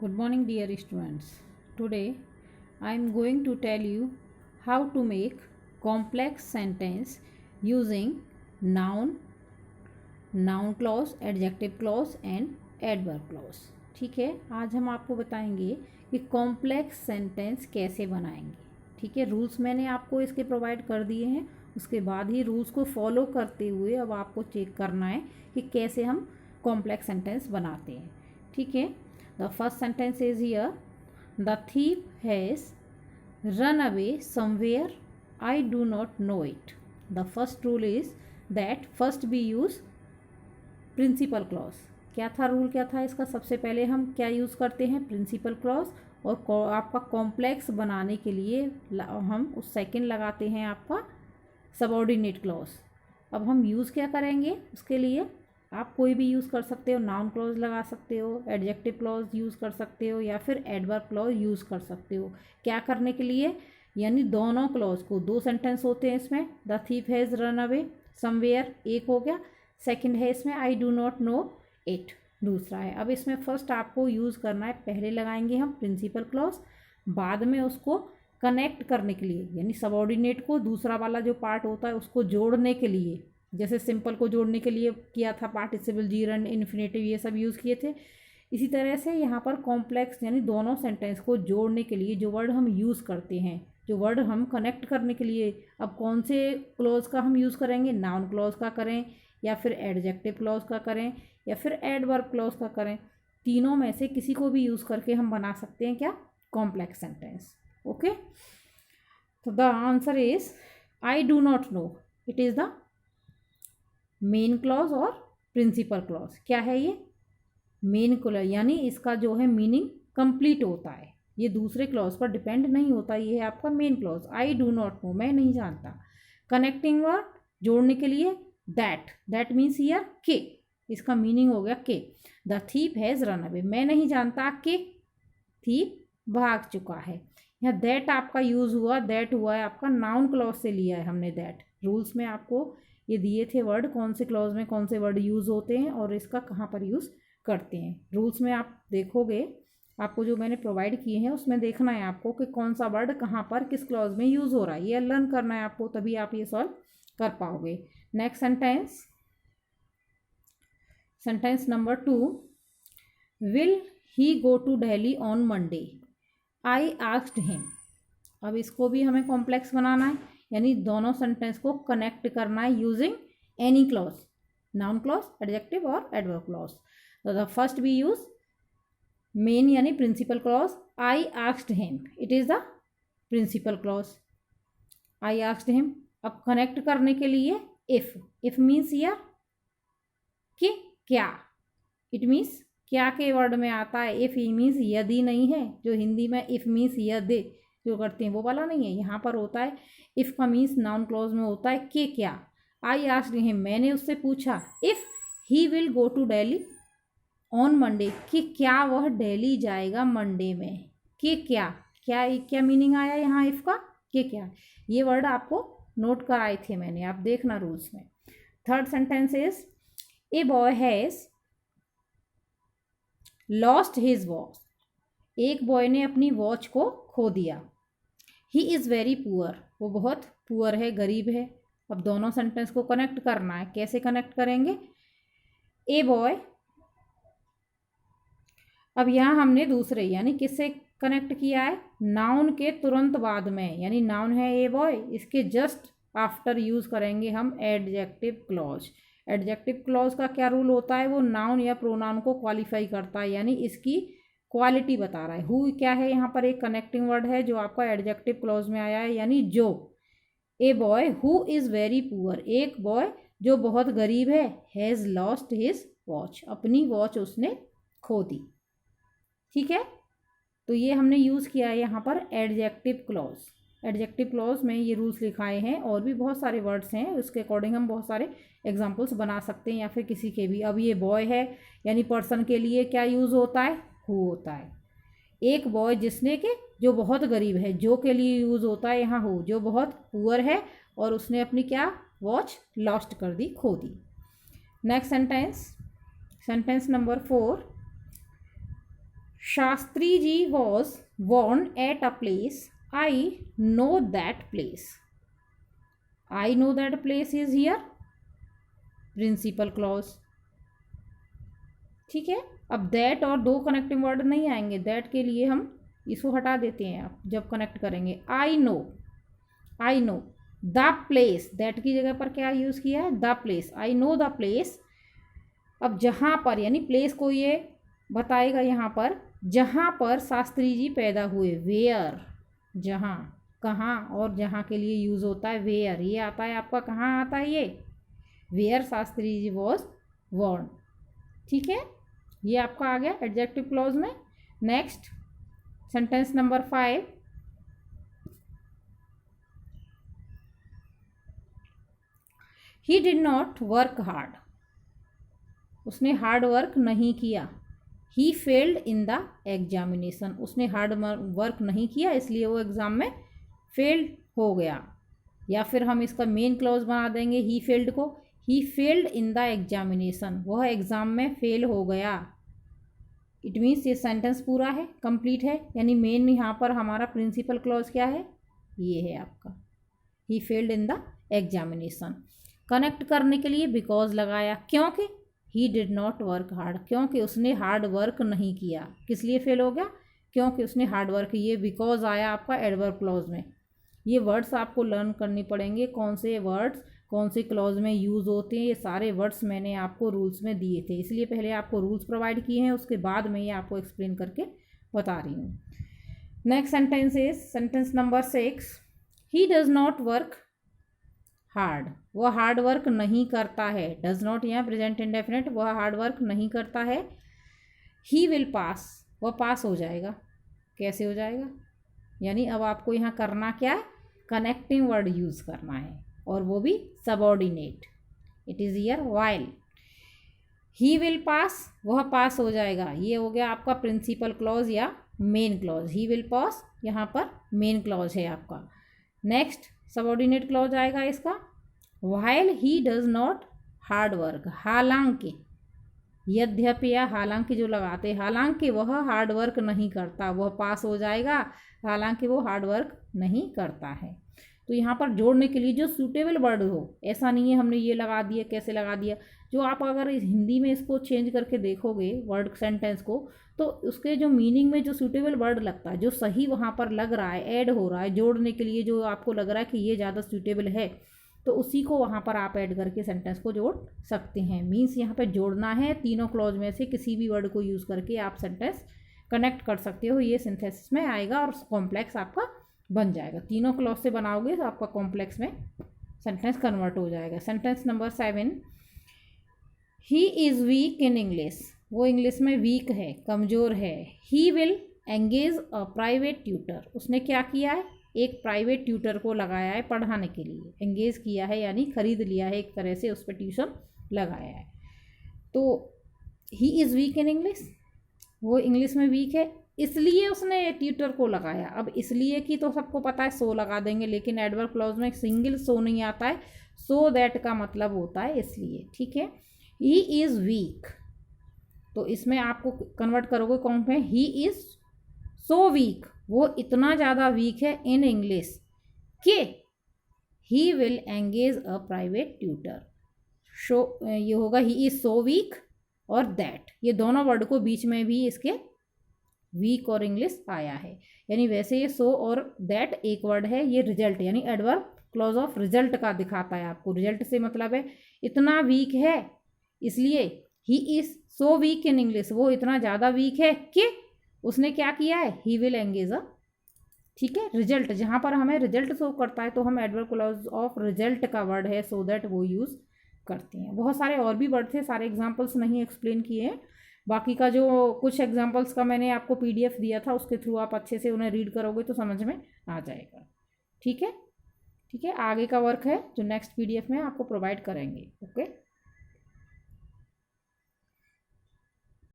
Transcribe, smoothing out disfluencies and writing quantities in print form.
Good morning, dear students. Today I am going to tell you how to make complex sentence using noun clause, adjective clause and adverb clause. ठीक है, आज हम आपको बताएंगे कि complex sentence कैसे बनाएंगे. ठीक है, रूल्स मैंने आपको इसके प्रोवाइड कर दिए हैं. उसके बाद ही रूल्स को फॉलो करते हुए अब आपको चेक करना है कि कैसे हम कॉम्प्लेक्स सेंटेंस बनाते हैं. ठीक है, the first sentence is here. The thief has run away somewhere. I do not know it. The first rule is that first we use principal clause. क्या था रूल, क्या था इसका? सबसे पहले हम क्या यूज़ करते हैं? Principal clause. और आपका कॉम्प्लेक्स बनाने के लिए हम उस सेकंड लगाते हैं आपका सबऑर्डिनेट क्लॉज. अब हम यूज़ क्या करेंगे उसके लिए? आप कोई भी यूज़ कर सकते हो. नाउन क्लॉज लगा सकते हो, एडजेक्टिव क्लॉज यूज़ कर सकते हो या फिर एडवर्ब क्लॉज यूज़ कर सकते हो. क्या करने के लिए? यानी दोनों क्लॉज को, दो सेंटेंस होते हैं इसमें. The thief has run away somewhere एक हो गया. सेकंड है इसमें I do not know it दूसरा है. अब इसमें फर्स्ट आपको यूज़ करना है, पहले लगाएंगे हम प्रिंसिपल क्लॉज, बाद में उसको कनेक्ट करने के लिए यानी सबऑर्डिनेट को दूसरा वाला जो पार्ट होता है उसको जोड़ने के लिए, जैसे सिंपल को जोड़ने के लिए किया था पार्टिसिपल, जीरंड, इन्फिनेटिव ये सब यूज़ किए थे. इसी तरह से यहाँ पर कॉम्प्लेक्स यानी दोनों सेंटेंस को जोड़ने के लिए जो वर्ड हम यूज़ करते हैं, जो वर्ड हम कनेक्ट करने के लिए, अब कौन से क्लॉज का हम यूज़ करेंगे? नाउन क्लॉज का करें या फिर एडजेक्टिव क्लॉज का करें या फिर एडवर्ब क्लॉज का करें. तीनों में से किसी को भी यूज़ करके हम बना सकते हैं क्या? Complex sentence. ओके, तो the answer is I do not know. It is the main clause और प्रिंसिपल क्लॉज. क्या है ये? मेन क्लॉज, यानी इसका जो है मीनिंग कंप्लीट होता है, ये दूसरे क्लॉज पर डिपेंड नहीं होता. ये है आपका main clause. I do not know, मैं नहीं जानता. कनेक्टिंग वर्ड जोड़ने के लिए दैट मीन्स हियर के, इसका मीनिंग हो गया के. The thief has run away, मैं नहीं जानता कि थीप भाग चुका है. यहाँ दैट आपका यूज़ हुआ, दैट हुआ है आपका नाउन क्लॉज से लिया है हमने दैट. रूल्स में आपको ये दिए थे वर्ड, कौन से क्लॉज में कौन से वर्ड यूज़ होते हैं और इसका कहाँ पर यूज़ करते हैं. रूल्स में आप देखोगे, आपको जो मैंने प्रोवाइड किए हैं उसमें देखना है आपको कि कौन सा वर्ड कहाँ पर किस क्लॉज में यूज़ हो रहा है. ये लर्न करना है आपको, तभी आप ये सॉल्व कर पाओगे. Next sentence, sentence number 2. Will he go to Delhi on Monday? I asked him. अब इसको भी हमें कॉम्प्लेक्स बनाना है, यानी दोनों सेंटेंस को कनेक्ट करना है using any clause, noun clause, adjective और एडवर्ब क्लॉज. तो the first we use main यानी principal clause. I asked him, it is the principal clause. I asked him. अब कनेक्ट करने के लिए इफ मीन्स हियर कि क्या, इट मीन्स क्या के वर्ड में आता है. इफ मीन्स यदि नहीं है, जो हिंदी में इफ मीन्स यदि जो करते हैं वो वाला नहीं है. यहाँ पर होता है इफ का मीन्स नाउन क्लॉज में होता है कि क्या. आई आस्क्ड हिम, मैंने उससे पूछा, if he will go to Delhi on Monday, कि क्या वह दिल्ली जाएगा मंडे में. कि क्या, क्या मीनिंग आया यहाँ इफ का? कि क्या. ये वर्ड आपको नोट कराए थे मैंने, आप देखना रूल्स में. Third sentence is a boy has lost his watch. एक बॉय ने अपनी वॉच को खो दिया. ही इज़ वेरी पुअर, वो बहुत पुअर है, गरीब है. अब दोनों सेंटेंस को कनेक्ट करना है. कैसे कनेक्ट करेंगे? ए बॉय, अब यहाँ हमने दूसरे यानी किससे कनेक्ट किया है? नाउन के तुरंत बाद में, यानी नाउन है ए बॉय, इसके जस्ट आफ्टर यूज़ करेंगे हम एडजेक्टिव क्लॉज. एडजेक्टिव क्लॉज का क्या रूल होता है? वो नाउन या प्रोनाउन को क्वालिफाई करता है, यानी इसकी क्वालिटी बता रहा है. हु क्या है यहाँ पर? एक कनेक्टिंग वर्ड है जो आपका एडजेक्टिव क्लॉज में आया है, यानी जो. A boy who is very poor, एक बॉय जो बहुत गरीब है. हैज़ लॉस्ट हिज वॉच, अपनी वॉच उसने खो दी. ठीक है, तो ये हमने यूज़ किया है यहाँ पर एडजेक्टिव क्लॉज. एडजेक्टिव क्लॉज में ये रूल्स लिखाए हैं, और भी बहुत सारे वर्ड्स हैं, उसके अकॉर्डिंग हम बहुत सारे एग्जाम्पल्स बना सकते हैं या फिर किसी के भी. अब ये बॉय है यानी पर्सन के लिए क्या यूज़ होता है? हु होता है. एक बॉय जिसने के जो बहुत गरीब है, जो के लिए यूज़ होता है यहाँ हु, जो बहुत पुअर है और उसने अपनी क्या वॉच लॉस्ट कर दी, खो दी. Next sentence, sentence number 4. Shastri ji was born at a place. I know that place. I know that place is here principal clause. ठीक है, अब दैट और दो कनेक्टिंग वर्ड नहीं आएंगे, दैट के लिए हम इसको हटा देते हैं आप जब कनेक्ट करेंगे। I know the place, that की जगह पर क्या यूज़ किया है, the place. I know the place. अब जहाँ पर, यानी प्लेस को ये बताएगा यहाँ पर जहाँ पर शास्त्री जी पैदा हुए, वेयर, जहाँ, कहाँ, और जहाँ के लिए यूज़ होता है वेयर, ये आता है आपका, कहाँ आता है ये, where Shastri ji was born. ठीक है, ये आपका आ गया एडजेक्टिव क्लॉज में। Next sentence number 5, he did not work hard, उसने हार्ड वर्क नहीं किया। He failed in the examination, उसने हार्ड वर्क नहीं किया इसलिए वो एग्ज़ाम में फेल्ड हो गया। या फिर हम इसका मेन क्लॉज बना देंगे ही फेल्ड को, ही फेल्ड इन द एग्जामिनेशन, वह एग्ज़ाम में फेल हो गया। इट मीन्स ये सेंटेंस पूरा है, कंप्लीट है, यानी मेन यहाँ पर हमारा प्रिंसिपल क्लॉज क्या है, ये है आपका, he failed in the examination. Connect करने के लिए बिकॉज लगाया, क्योंकि he did not work hard, क्योंकि उसने हार्ड वर्क नहीं किया। किस लिए फेल हो गया, क्योंकि उसने हार्ड वर्क, ये बिकॉज आया आपका एडवर्ब क्लॉज में। ये वर्ड्स आपको लर्न करने पड़ेंगे, कौन से वर्ड्स कौन से क्लॉज में यूज़ होते हैं, ये सारे वर्ड्स मैंने आपको रूल्स में दिए थे, इसलिए पहले आपको रूल्स प्रोवाइड किए हैं, उसके बाद मैं ये आपको एक्सप्लेन करके बता रही हूँ। Next sentence is sentence number 6, he does not work hard, वह हार्ड वर्क नहीं करता है। डज नॉट यहाँ प्रेजेंट इंडेफिनिट, वह हार्ड वर्क नहीं करता है। ही विल पास, वह पास हो जाएगा। कैसे हो जाएगा, यानी अब आपको यहाँ करना क्या है, कनेक्टिंग वर्ड यूज़ करना है, और वो भी subordinate. It is here while. He will pass, वह पास हो जाएगा, ये हो गया आपका प्रिंसिपल क्लॉज या main clause. He will pass यहाँ पर मेन क्लॉज है आपका। नेक्स्ट सबऑर्डिनेट क्लॉज आएगा इसका, while he does not hard work, हालांकि, यद्यपि या हालांकि जो लगाते, हालांकि वह हार्ड वर्क नहीं करता, वह पास हो जाएगा, हालांकि वो हार्ड वर्क नहीं करता है। तो यहाँ पर जोड़ने के लिए जो सूटेबल वर्ड हो, ऐसा नहीं है हमने ये लगा दिया, कैसे लगा दिया, जो आप अगर हिंदी में इसको चेंज करके देखोगे वर्ड सेंटेंस को, तो उसके जो मीनिंग में जो सूटेबल वर्ड लगता है, जो सही वहाँ पर लग रहा है, ऐड हो रहा है जोड़ने के लिए, जो आपको लग रहा है कि ये ज़्यादा सूटेबल है, तो उसी को वहाँ पर आप ऐड करके सेंटेंस को जोड़ सकते हैं। मीन्स यहाँ पर जोड़ना है, तीनों क्लॉज में से किसी भी वर्ड को यूज़ करके आप सेंटेंस कनेक्ट कर सकते हो, ये सिंथेसिस में आएगा और कॉम्प्लेक्स आपका बन जाएगा। तीनों क्लॉज से बनाओगे तो आपका कॉम्प्लेक्स में सेंटेंस कन्वर्ट हो जाएगा। Sentence number 7, he is week in English, वो इंग्लिश में वीक है, कमज़ोर है। He will engage a private tutor, उसने क्या किया है, एक प्राइवेट ट्यूटर को लगाया है पढ़ाने के लिए, एंगेज किया है यानी खरीद लिया है एक तरह से, उस पर ट्यूशन लगाया है। तो he is week in English, वो इंग्लिश में वीक है, इसलिए उसने ट्यूटर को लगाया। अब इसलिए की तो सबको पता है, सो लगा देंगे, लेकिन एडवर्ब क्लॉज में सिंगल सो नहीं आता है, सो दैट का मतलब होता है इसलिए। ठीक है, ही इज़ वीक, तो इसमें आपको कन्वर्ट करोगे कौन में, ही इज़ सो वीक, वो इतना ज़्यादा वीक है इन इंग्लिश कि he will engage a private tutor. Show ये होगा ही इज़ सो वीक और दैट, ये दोनों वर्ड को बीच में भी इसके वीक और इंग्लिश आया है, यानी वैसे ये सो और दैट एक वर्ड है, ये रिजल्ट यानी एडवर्ब क्लॉज ऑफ रिजल्ट का दिखाता है आपको। रिजल्ट से मतलब है इतना वीक है, इसलिए he is so weak in English, वो इतना ज़्यादा वीक है कि उसने क्या किया है, ही विल एंगेज अ, ठीक है, रिजल्ट, जहाँ पर हमें रिजल्ट शो करता है तो हम एडवर्ब क्लॉज ऑफ रिजल्ट का वर्ड है सो दैट वो यूज़ करते हैं। बहुत सारे और भी वर्ड थे, सारे एग्जांपल्स नहीं एक्सप्लेन किए हैं, बाकी का जो कुछ एग्जांपल्स का मैंने आपको PDF दिया था उसके थ्रू आप अच्छे से उन्हें रीड करोगे तो समझ में आ जाएगा। ठीक है, ठीक है, आगे का वर्क है जो नेक्स्ट PDF में आपको प्रोवाइड करेंगे। ओके।